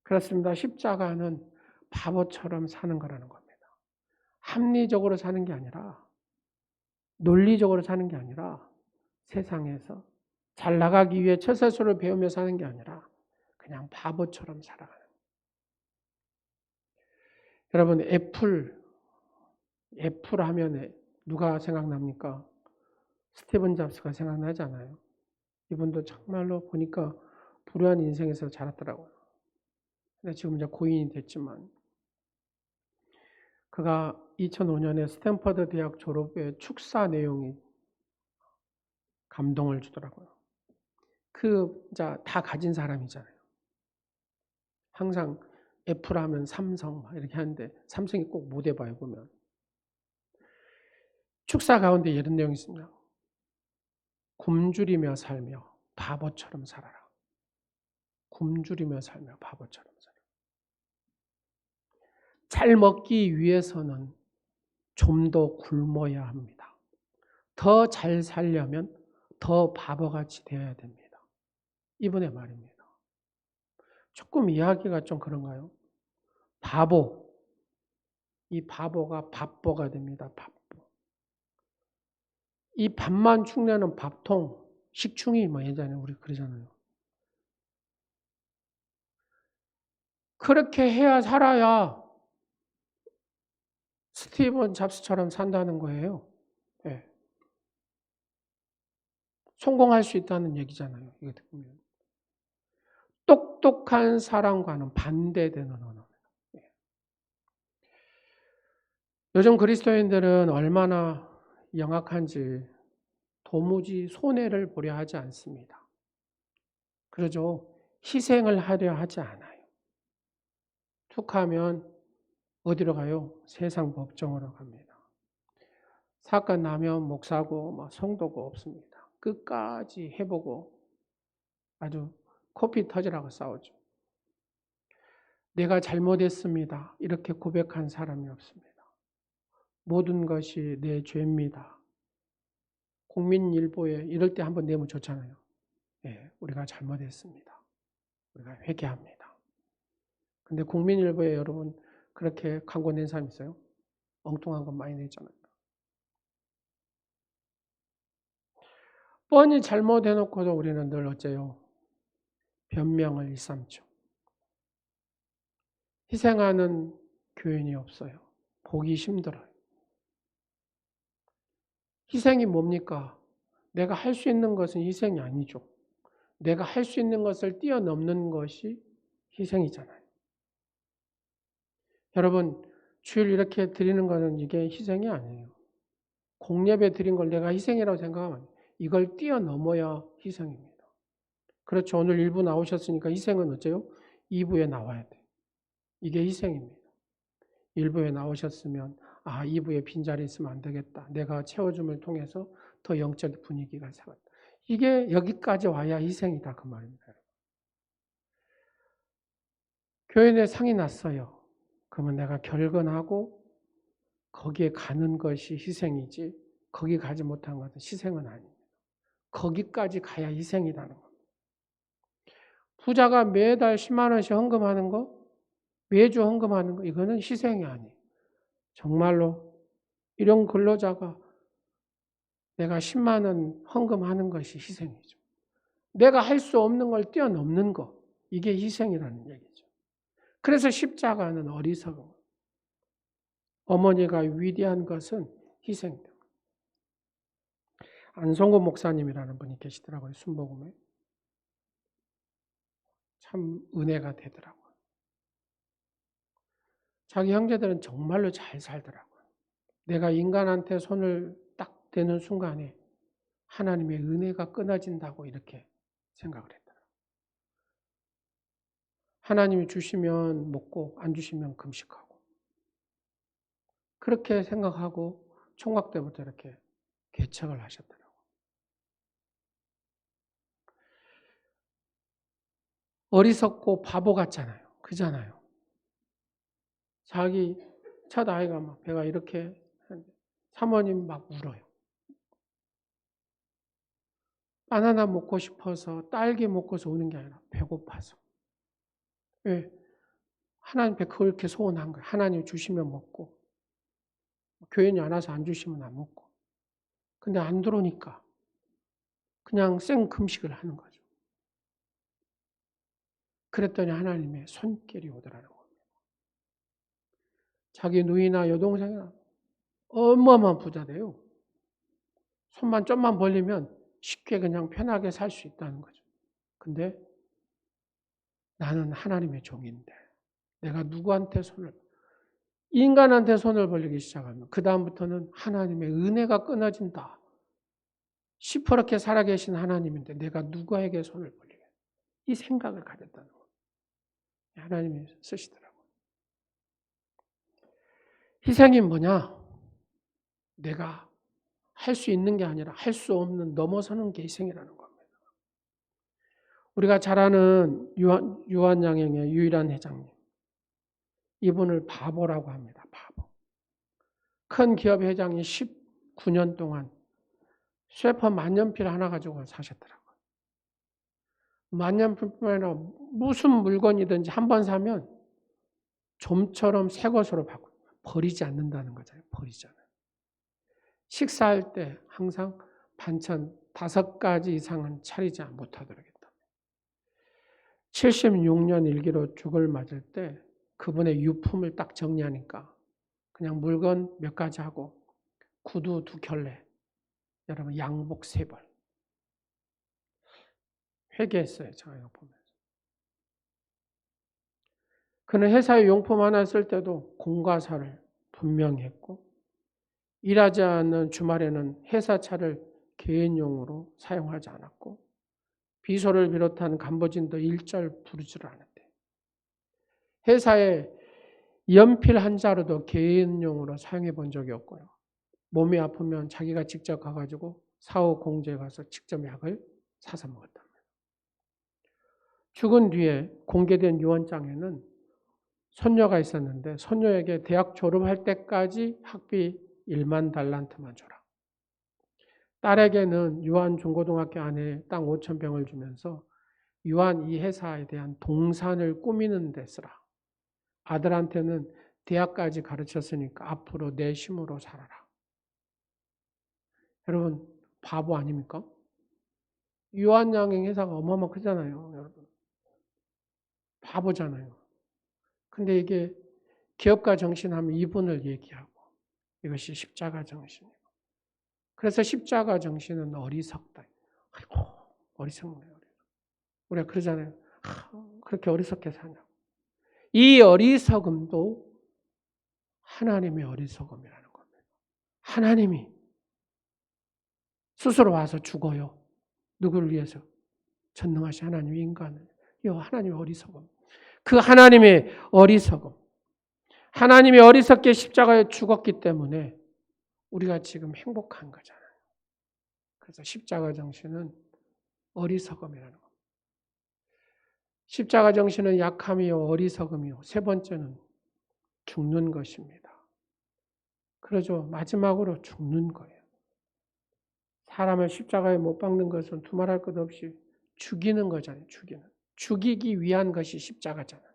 그렇습니다. 십자가는 바보처럼 사는 거라는 겁니다. 합리적으로 사는 게 아니라 논리적으로 사는 게 아니라 세상에서 잘 나가기 위해 처세술을 배우며 사는 게 아니라 그냥 바보처럼 살아가는 거예요. 여러분 애플 하면 누가 생각납니까? 스티븐 잡스가 생각나잖아요. 이분도 정말로 보니까 불우한 인생에서 자랐더라고요. 근데 지금 이제 고인이 됐지만 그가 2005년에 스탠퍼드 대학 졸업의 축사 내용이 감동을 주더라고요. 다 가진 사람이잖아요. 항상 애플 하면 삼성 이렇게 하는데 삼성이 꼭 못 해봐요, 보면. 축사 가운데 이런 내용이 있습니다. 굶주리며 살며 바보처럼 살아라. 굶주리며 살며 바보처럼 살아라. 잘 먹기 위해서는 좀 더 굶어야 합니다. 더 잘 살려면 더 바보같이 되어야 됩니다. 이분의 말입니다. 조금 이야기가 좀 그런가요? 바보. 이 바보가 밥보가 됩니다. 밥보. 이 밥만 축내는 밥통, 식충이 뭐 예전에 우리 그러잖아요. 그렇게 해야 살아야 스티븐 잡스처럼 산다는 거예요. 예. 성공할 수 있다는 얘기잖아요. 이거 보면. 똑똑한 사람과는 반대되는 언어입니다. 예. 요즘 그리스도인들은 얼마나 영악한지 도무지 손해를 보려 하지 않습니다. 그러죠. 희생을 하려 하지 않아요. 툭하면 어디로 가요? 세상 법정으로 갑니다. 사건 나면 목사고 성도고 없습니다. 끝까지 해보고 아주 코피 터지라고 싸우죠. 내가 잘못했습니다. 이렇게 고백한 사람이 없습니다. 모든 것이 내 죄입니다. 국민일보에 이럴 때 한번 내면 좋잖아요. 예, 우리가 잘못했습니다. 우리가 회개합니다. 근데 국민일보에 여러분 그렇게 광고 낸 사람 있어요? 엉뚱한 거 많이 냈잖아요. 뻔히 잘못해놓고도 우리는 늘 어째요? 변명을 일삼죠. 희생하는 교인이 없어요. 보기 힘들어요. 희생이 뭡니까? 내가 할 수 있는 것은 희생이 아니죠. 내가 할 수 있는 것을 뛰어넘는 것이 희생이잖아요. 여러분, 주일 이렇게 드리는 것은 이게 희생이 아니에요. 공예배 드린 걸 내가 희생이라고 생각하면 이걸 뛰어넘어야 희생입니다. 그렇죠. 오늘 1부 나오셨으니까 희생은 어째요? 2부에 나와야 돼. 이게 희생입니다. 1부에 나오셨으면 2부에 빈자리 있으면 안 되겠다. 내가 채워줌을 통해서 더 영적 분위기가 살았다. 이게 여기까지 와야 희생이다 그 말입니다. 교회 내 상이 났어요. 그러면 내가 결건하고 거기에 가는 것이 희생이지 거기 가지 못한 것은 희생은 아닙니다. 거기까지 가야 희생이라는 겁니다. 부자가 매달 10만 원씩 헌금하는 거, 매주 헌금하는 거 이거는 희생이 아니에요. 정말로 이런 근로자가 내가 10만 원 헌금하는 것이 희생이죠. 내가 할 수 없는 걸 뛰어넘는 거 이게 희생이라는 얘기죠. 그래서 십자가는 어리석은 거예요. 어머니가 위대한 것은 희생입니다. 안성구 목사님이라는 분이 계시더라고요. 순복음에. 참 은혜가 되더라고요. 자기 형제들은 정말로 잘 살더라고요. 내가 인간한테 손을 딱 대는 순간에 하나님의 은혜가 끊어진다고 이렇게 생각을 했더라고요. 하나님이 주시면 먹고 안 주시면 금식하고 그렇게 생각하고 총각 때부터 이렇게 개척을 하셨더라고요. 어리석고 바보 같잖아요. 그잖아요. 자기 첫 아이가 막 배가 이렇게 하는데 사모님 막 울어요. 바나나 먹고 싶어서 딸기 먹고서 우는 게 아니라 배고파서. 왜? 하나님께 그렇게 소원한 거예요. 하나님 주시면 먹고 교인이 안 와서 안 주시면 안 먹고. 근데 안 들어오니까 그냥 생 금식을 하는 거죠. 그랬더니 하나님의 손길이 오더라는 겁니다. 자기 누이나 여동생이나 어마어마한 부자 돼요. 손만 좀만 벌리면 쉽게 그냥 편하게 살 수 있다는 거죠. 근데 나는 하나님의 종인데 내가 누구한테 인간한테 손을 벌리기 시작하면 그 다음부터는 하나님의 은혜가 끊어진다. 시퍼렇게 살아계신 하나님인데 내가 누구에게 손을 벌리게 이 생각을 가졌다는 거예요. 하나님이 쓰시더라고요. 희생이 뭐냐? 내가 할 수 있는 게 아니라 할 수 없는 넘어서는 게 희생이라는 겁니다. 우리가 잘 아는 유한양행의 유일한 회장님. 이분을 바보라고 합니다. 바보. 큰 기업 회장이 19년 동안 쇠퍼 만년필 하나 가지고 사셨더라고요. 만년필뿐만 아니라 무슨 물건이든지 한 번 사면 좀처럼 새 것으로 바꿔요. 버리지 않는다는 거잖아요. 버리잖아요. 식사할 때 항상 반찬 5가지 이상은 차리지 못하도록 했다. 76년 일기로 죽을 맞을 때 그분의 유품을 딱 정리하니까 그냥 물건 몇 가지 하고 구두 2켤레, 여러분 양복 3벌. 회개했어요. 제가 이거 보면서. 그는 회사의 용품 하나 쓸 때도 공과사를 분명히 했고 일하지 않는 주말에는 회사 차를 개인용으로 사용하지 않았고 비서를 비롯한 간부진도 일절 부르지를 않았대. 회사에 연필 한 자루도 개인용으로 사용해 본 적이 없고요. 몸이 아프면 자기가 직접 가가지고 사후 공제에 가서 직접 약을 사서 먹었다. 죽은 뒤에 공개된 유언장에는 손녀가 있었는데 손녀에게 대학 졸업할 때까지 학비 1만 달란트만 줘라. 딸에게는 유한 중고등학교 안에 땅 5,000평을 주면서 유한 이 회사에 대한 동산을 꾸미는 데 쓰라. 아들한테는 대학까지 가르쳤으니까 앞으로 내 힘으로 살아라. 여러분 바보 아닙니까? 유한양행 회사가 어마어마 크잖아요. 여러분 바보잖아요. 근데 이게 기업가 정신하면 이분을 얘기하고 이것이 십자가 정신이고 그래서 십자가 정신은 어리석다. 아이고 어리석네요. 우리가 그러잖아요. 그렇게 어리석게 사냐. 이 어리석음도 하나님의 어리석음이라는 겁니다. 하나님이 스스로 와서 죽어요. 누구를 위해서? 전능하신 하나님 인간을. 이 하나님의 어리석음. 그 하나님의 어리석음. 하나님이 어리석게 십자가에 죽었기 때문에 우리가 지금 행복한 거잖아요. 그래서 십자가 정신은 어리석음이라는 겁니다. 십자가 정신은 약함이요 어리석음이요. 3번째는 죽는 것입니다. 그러죠. 마지막으로 죽는 거예요. 사람을 십자가에 못 박는 것은 두말할 것 없이 죽이는 거잖아요. 죽이기 위한 것이 십자가잖아요.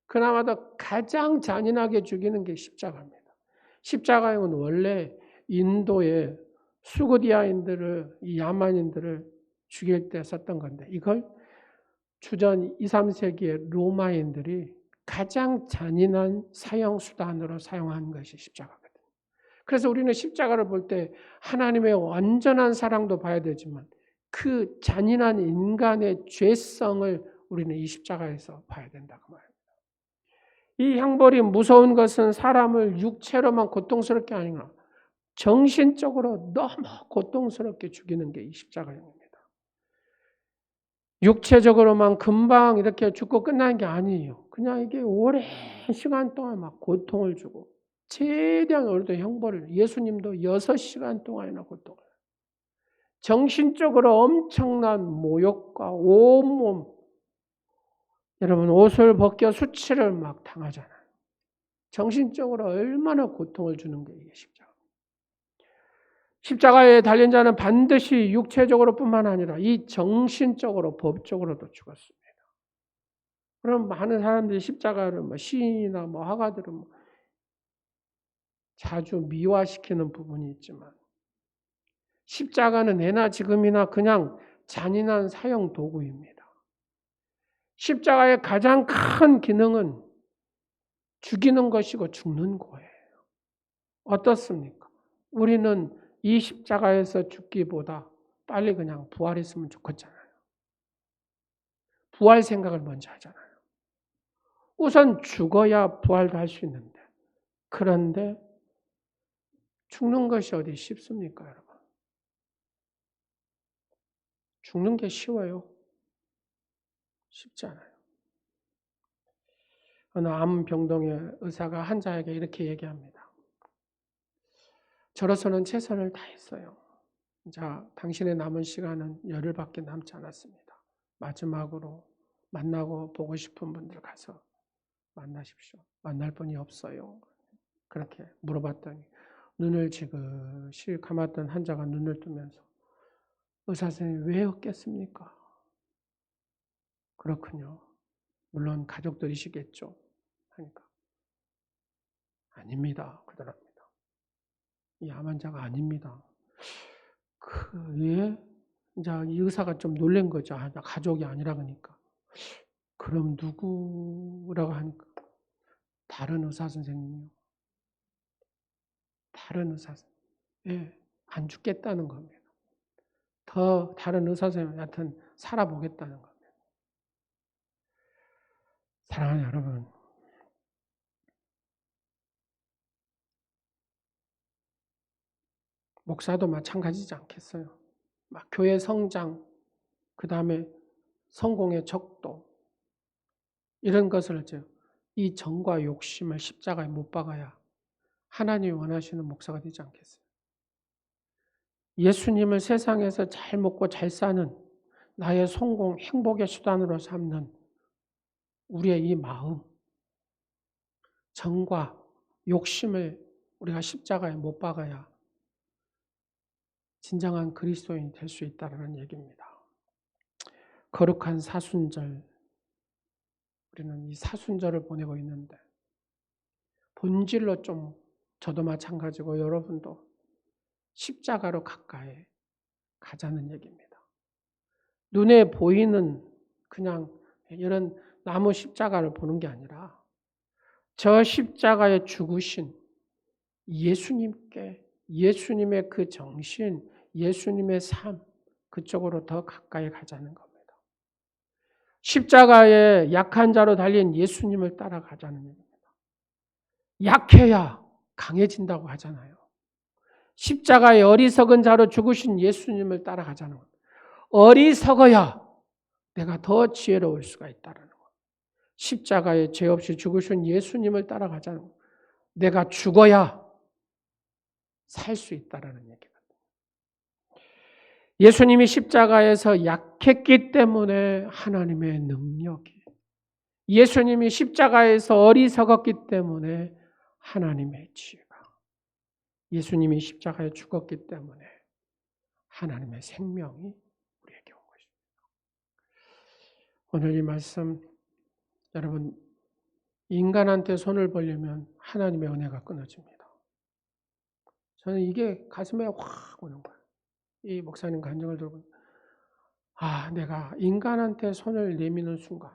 그나마도 가장 잔인하게 죽이는 게 십자가입니다. 십자가형은 원래 인도의 수고디아인들을, 이 야만인들을 죽일 때 썼던 건데 이걸 주전 2, 3세기의 로마인들이 가장 잔인한 사형수단으로 사용한 것이 십자가거든요. 그래서 우리는 십자가를 볼 때 하나님의 완전한 사랑도 봐야 되지만 그 잔인한 인간의 죄성을 우리는 이 십자가에서 봐야 된다고 말합니다. 이 형벌이 무서운 것은 사람을 육체로만 고통스럽게 아니라 정신적으로 너무 고통스럽게 죽이는 게 이 십자가형입니다. 육체적으로만 금방 이렇게 죽고 끝나는 게 아니에요. 그냥 이게 오랜 시간 동안 막 고통을 주고 최대한 오래도 형벌을 예수님도 6시간 동안이나 고통을 정신적으로 엄청난 모욕과 온몸 여러분 옷을 벗겨 수치를 막 당하잖아요. 정신적으로 얼마나 고통을 주는 게 이게 십자가. 십자가에 달린 자는 반드시 육체적으로뿐만 아니라 이 정신적으로 법적으로도 죽었습니다. 그럼 많은 사람들이 십자가를 시인이나 화가들은 자주 미화시키는 부분이 있지만 십자가는 예나 지금이나 그냥 잔인한 사형 도구입니다. 십자가의 가장 큰 기능은 죽이는 것이고 죽는 거예요. 어떻습니까? 우리는 이 십자가에서 죽기보다 빨리 그냥 부활했으면 좋겠잖아요. 부활 생각을 먼저 하잖아요. 우선 죽어야 부활도 할 수 있는데 그런데 죽는 것이 어디 쉽습니까, 여러분? 죽는 게 쉬워요? 쉽지 않아요. 어느 암병동의 의사가 환자에게 이렇게 얘기합니다. 저로서는 최선을 다했어요. 자, 당신의 남은 시간은 열흘밖에 남지 않았습니다. 마지막으로 만나고 보고 싶은 분들 가서 만나십시오. 만날 분이 없어요. 그렇게 물어봤더니 눈을 지그시 감았던 환자가 눈을 뜨면서 의사 선생님 왜 없겠습니까? 그렇군요. 물론 가족들이시겠죠. 하니까 아닙니다. 그러더랍니다. 이 암 환자가 아닙니다. 예? 이제 이 의사가 좀 놀란 거죠. 아, 나 가족이 아니라 그러니까. 그럼 누구라고 하니까 다른 의사 선생님이요. 다른 의사 선생님. 예, 안 죽겠다는 겁니다. 더 다른 의사 선생님한테 살아보겠다는 겁니다. 사랑하는 여러분, 목사도 마찬가지지 않겠어요? 막 교회 성장, 그 다음에 성공의 척도, 이런 것을 이 정과 욕심을 십자가에 못 박아야 하나님이 원하시는 목사가 되지 않겠어요? 예수님을 세상에서 잘 먹고 잘 사는 나의 성공, 행복의 수단으로 삼는 우리의 이 마음, 정과 욕심을 우리가 십자가에 못 박아야 진정한 그리스도인이 될 수 있다는 얘기입니다. 거룩한 사순절, 우리는 이 사순절을 보내고 있는데 본질로 좀 저도 마찬가지고 여러분도 십자가로 가까이 가자는 얘기입니다. 눈에 보이는 그냥 이런 나무 십자가를 보는 게 아니라 저 십자가에 죽으신 예수님께, 예수님의 그 정신, 예수님의 삶, 그쪽으로 더 가까이 가자는 겁니다. 십자가에 약한 자로 달린 예수님을 따라가자는 얘기입니다. 약해야 강해진다고 하잖아요. 십자가에 어리석은 자로 죽으신 예수님을 따라가자는 겁니다. 어리석어야 내가 더 지혜로울 수가 있다는 것. 십자가에 죄 없이 죽으신 예수님을 따라가자는 것. 내가 죽어야 살 수 있다는 얘기거든요. 예수님이 십자가에서 약했기 때문에 하나님의 능력이, 예수님이 십자가에서 어리석었기 때문에 하나님의 지혜가, 예수님이 십자가에 죽었기 때문에 하나님의 생명이 우리에게 온 것입니다. 오늘 이 말씀, 여러분, 인간한테 손을 벌리면 하나님의 은혜가 끊어집니다. 저는 이게 가슴에 확 오는 거예요. 이 목사님 간증을 들어보면, 아, 내가 인간한테 손을 내미는 순간,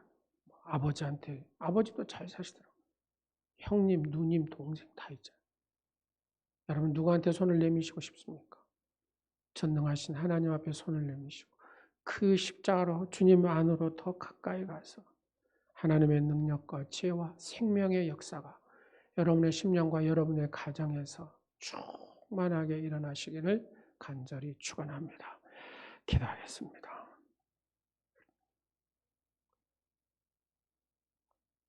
아버지한테, 아버지도 잘 사시더라고요. 형님, 누님, 동생 다 있잖아요. 여러분, 누구한테 손을 내미시고 싶습니까? 전능하신 하나님 앞에 손을 내미시고 그 십자가로 주님 안으로 더 가까이 가서 하나님의 능력과 지혜와 생명의 역사가 여러분의 심령과 여러분의 가정에서 충만하게 일어나시기를 간절히 축원합니다. 기도하겠습니다.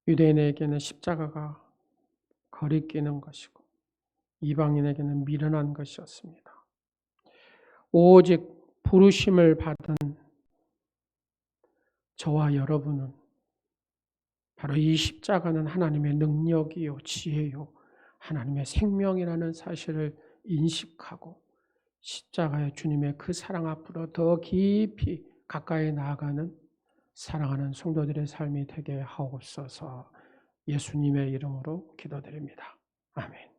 유대인에게는 십자가가 거리끼는 것이고 이방인에게는 미련한 것이었습니다. 오직 부르심을 받은 저와 여러분은 바로 이 십자가는 하나님의 능력이요, 지혜요, 하나님의 생명이라는 사실을 인식하고 십자가의 주님의 그 사랑 앞으로 더 깊이 가까이 나아가는 사랑하는 성도들의 삶이 되게 하옵소서. 예수님의 이름으로 기도드립니다. 아멘.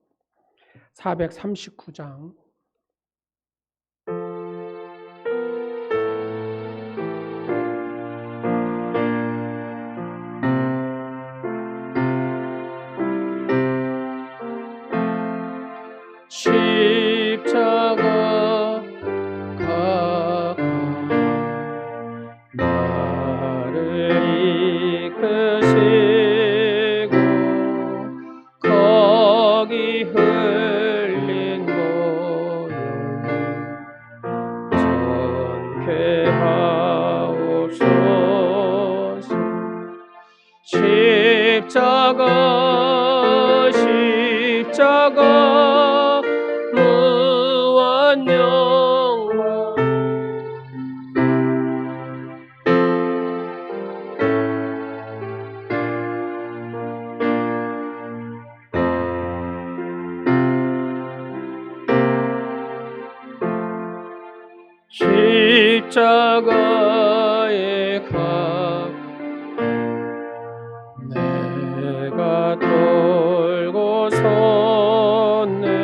439장 십자가 가가 나를 이끄시고 거기 흘린 보혈 전케 하옵소서. 십자가 무한 영광 십자가의 각 내가 돌고 섰네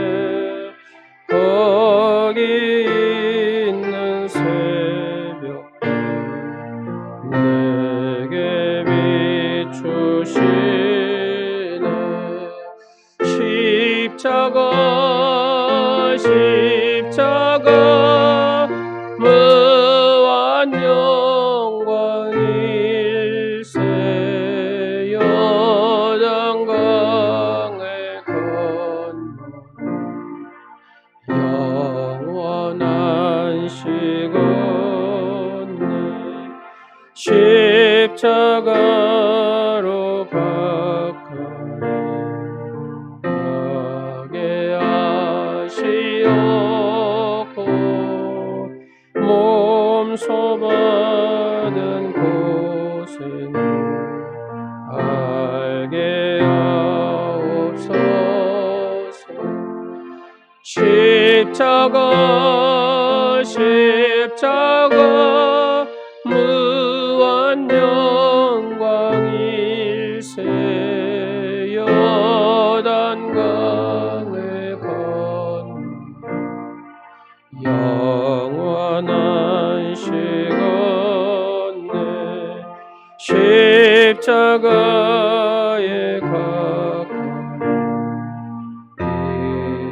십자가로 가까이 가게 하시었고 몸소 받은 고생 알게 하옵소서. 십자가 무한 영광일세 여단강을 건너 영원한 시건네 십자가에 가까이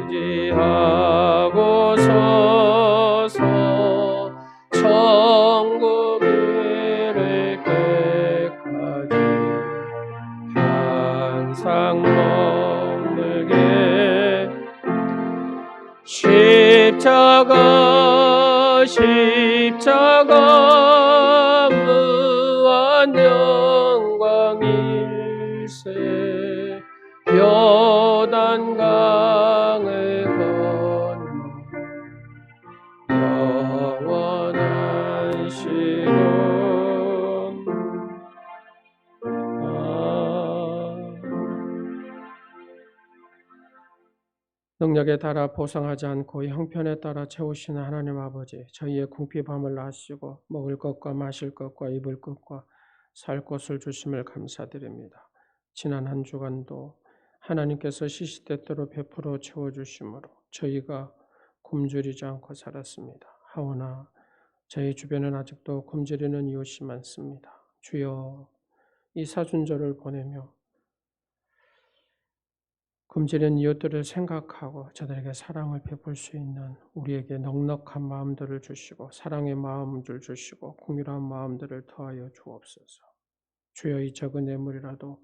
의지하고 서서 천국 이를 때까지 항상 머물게 십자가 무한 영광일세 요단강을 건너 영원한 시건 능력에 따라 보상하지 않고 형편에 따라 채우시는 하나님 아버지, 저희의 궁핍함을 아시고 먹을 것과 마실 것과 입을 것과 살 곳을 주심을 감사드립니다. 지난 한 주간도 하나님께서 시시때때로 베풀어 채워주심으로 저희가 굶주리지 않고 살았습니다. 하오나 저희 주변엔 아직도 굶주리는 이웃이 많습니다. 주여, 이 사순절을 보내며 굶주린 이웃들을 생각하고 저들에게 사랑을 베풀 수 있는 우리에게 넉넉한 마음들을 주시고 사랑의 마음을 주시고 긍휼한 마음들을 더하여 주옵소서. 주여, 이 적은 예물이라도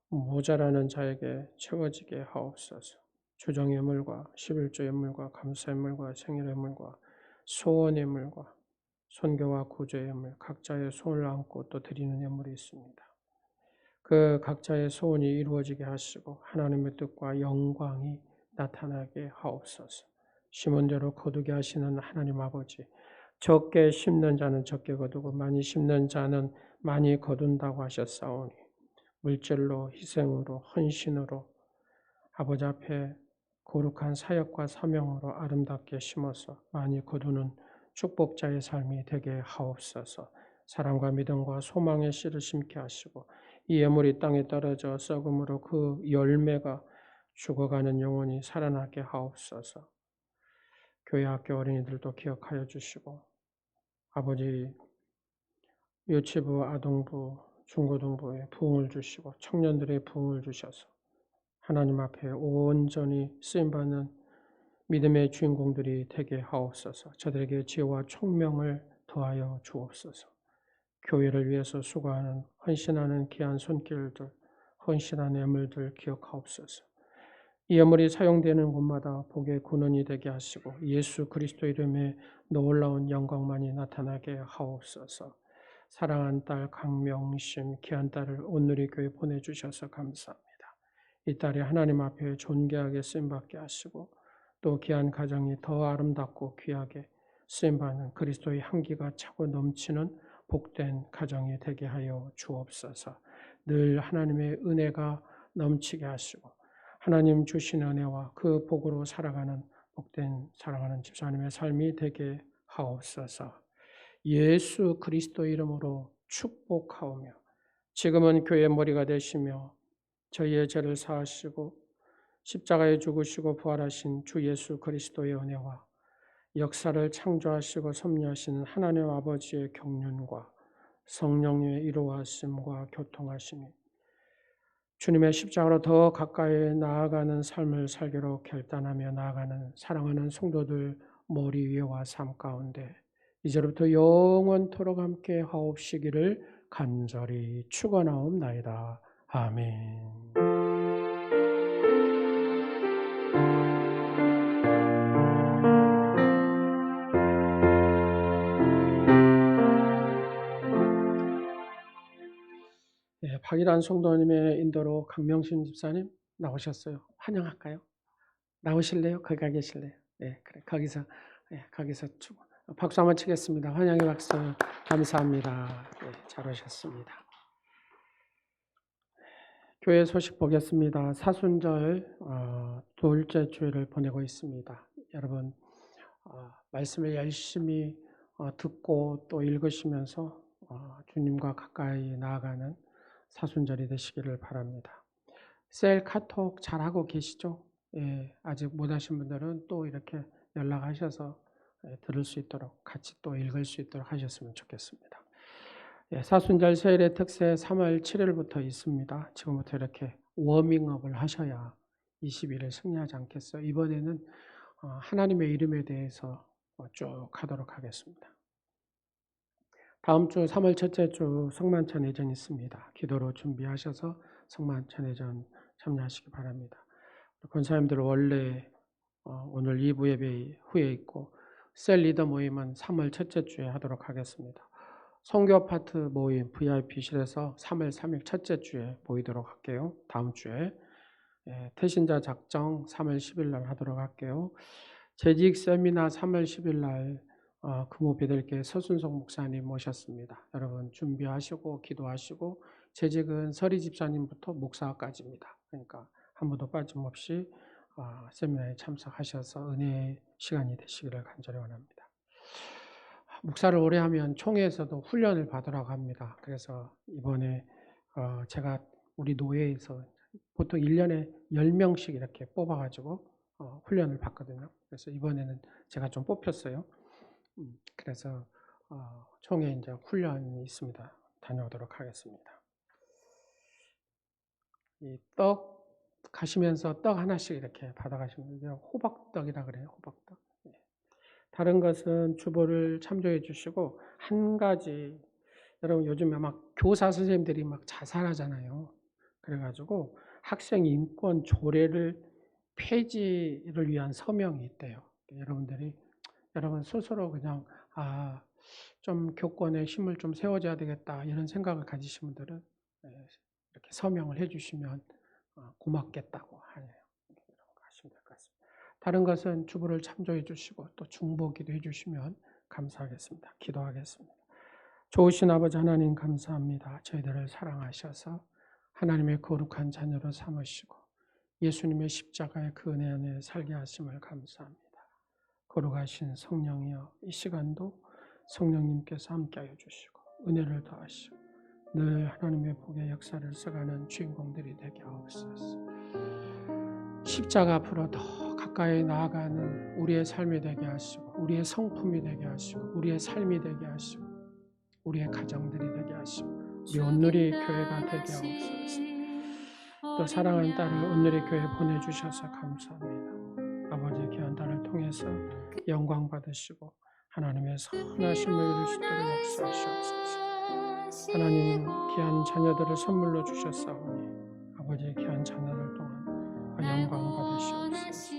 모자라는 자에게 채워지게 하옵소서. 주정 예물과 11조 예물과 감사 예물과 생일 예물과 소원 예물과 선교와 구제 예물, 각자의 손을 안고 또 드리는 예물이 있습니다. 그 각자의 소원이 이루어지게 하시고 하나님의 뜻과 영광이 나타나게 하옵소서. 심은 대로 거두게 하시는 하나님 아버지, 적게 심는 자는 적게 거두고 많이 심는 자는 많이 거둔다고 하셨사오니 물질로, 희생으로, 헌신으로 아버지 앞에 거룩한 사역과 사명으로 아름답게 심어서 많이 거두는 축복자의 삶이 되게 하옵소서. 사랑과 믿음과 소망의 씨를 심게 하시고 이 예물이 땅에 떨어져 썩음으로 그 열매가 죽어가는 영혼이 살아나게 하옵소서. 교회 학교 어린이들도 기억하여 주시고 아버지 유치부, 아동부, 중고등부에 부흥을 주시고 청년들의 부흥을 주셔서 하나님 앞에 온전히 쓰임받는 믿음의 주인공들이 되게 하옵소서. 저들에게 지혜와 총명을 더하여 주옵소서. 교회를 위해서 수고하는 헌신하는 귀한 손길들, 헌신한 예물들 기억하옵소서. 이 예물이 사용되는 곳마다 복의 근원이 되게 하시고 예수 그리스도 이름에 놀라운 영광만이 나타나게 하옵소서. 사랑한 딸 강명심 귀한 딸을 온누리 교회 보내주셔서 감사합니다. 이 딸이 하나님 앞에 존귀하게 쓰임받게 하시고 또 귀한 가정이 더 아름답고 귀하게 쓰임받는 그리스도의 향기가 차고 넘치는 복된 가정이 되게 하여 주옵소서. 늘 하나님의 은혜가 넘치게 하시고 하나님 주신 은혜와 그 복으로 살아가는 복된 사랑하는 집사님의 삶이 되게 하옵소서. 예수 그리스도 이름으로 축복하오며 지금은 교회의 머리가 되시며 저희의 죄를 사하시고 십자가에 죽으시고 부활하신 주 예수 그리스도의 은혜와 역사를 창조하시고 섭리하신 하나님 아버지의 경륜과 성령의 이루어하심과 교통하심이 주님의 십자가로 더 가까이 나아가는 삶을 살기로 결단하며 나아가는 사랑하는 성도들 머리 위와 삶 가운데 이제부터 영원토록 함께 하옵시기를 간절히 축원하옵나이다. 아멘. 박일환 성도님의 인도로 강명신 집사님 나오셨어요. 환영할까요? 나오실래요? 거기 가 계실래요? 네, 그래. 거기서 박수 한번 치겠습니다. 환영의 박수. 감사합니다. 네, 잘 오셨습니다. 교회 소식 보겠습니다. 사순절 둘째 주일을 보내고 있습니다. 여러분 말씀을 열심히 듣고 또 읽으시면서 주님과 가까이 나아가는 사순절이 되시기를 바랍니다. 셀 카톡 잘하고 계시죠? 예, 아직 못하신 분들은 또 이렇게 연락하셔서 들을 수 있도록 같이 또 읽을 수 있도록 하셨으면 좋겠습니다. 예, 사순절 세일의 특세 3월 7일부터 있습니다. 지금부터 이렇게 워밍업을 하셔야 21일 승리하지 않겠어요? 이번에는 하나님의 이름에 대해서 쭉 하도록 하겠습니다. 다음 주 3월 첫째 주 성만찬 예정이 있습니다. 기도로 준비하셔서 성만찬 예정 참여하시기 바랍니다. 권사님들은 원래 오늘 2부 예배 후에 있고 셀 리더 모임은 3월 첫째 주에 하도록 하겠습니다. 선교 아파트 모임 VIP실에서 3월 3일 첫째 주에 모이도록 할게요. 다음 주에 태신자 작정 3월 10일 날 하도록 할게요. 재직 세미나 3월 10일 날 금호 베델교회 서순석 목사님 모셨습니다. 여러분 준비하시고 기도하시고 재직은 서리 집사님부터 목사까지입니다. 그러니까 한 분도 빠짐없이 세미나에 참석하셔서 은혜의 시간이 되시기를 간절히 원합니다. 목사를 오래 하면 총회에서도 훈련을 받으라고 합니다. 그래서 이번에 제가 우리 노회에서 보통 1년에 10명씩 이렇게 뽑아가지고 훈련을 받거든요. 그래서 이번에는 제가 좀 뽑혔어요. 그래서 총회 이제 훈련이 있습니다. 다녀오도록 하겠습니다. 이 떡 가시면서 떡 하나씩 이렇게 받아가시면 돼요. 호박떡이라 그래요. 호박떡. 다른 것은 주보를 참조해 주시고 한 가지 여러분 요즘에 막 교사 선생님들이 막 자살하잖아요. 그래가지고 학생 인권 조례를 폐지를 위한 서명이 있대요. 여러분 스스로 그냥 좀 교권에 힘을 좀 세워줘야 되겠다 이런 생각을 가지신 분들은 이렇게 서명을 해주시면 고맙겠다고 하네요. 하시면 될 것 같습니다. 다른 것은 주보를 참조해 주시고 또 중보기도 해주시면 감사하겠습니다. 기도하겠습니다. 좋으신 아버지 하나님 감사합니다. 저희들을 사랑하셔서 하나님의 거룩한 자녀로 삼으시고 예수님의 십자가의 그 은혜 안에 살게 하심을 감사합니다. 거룩하신 성령이여 이 시간도 성령님께서 함께하여 주시고 은혜를 더하시고 늘 하나님의 복의 역사를 써가는 주인공들이 되게 하옵소서. 십자가 앞으로 더 가까이 나아가는 우리의 삶이 되게 하시고 우리의 성품이 되게 하시고 우리의 삶이 되게 하시고 우리의 가정들이 되게 하시고 우리 온누리 교회가 되게 하옵소서. 또 사랑하는 딸을 온누리 교회에 보내주셔서 감사합니다. 아버지의 귀한 딸을 통해서 영광 받으시고 하나님의 선하심을 이룰 수 있도록 역사하시옵소서. 하나님 귀한 자녀들을 선물로 주셨사오니 아버지의 귀한 자녀를 통한 영광 받으시옵소서.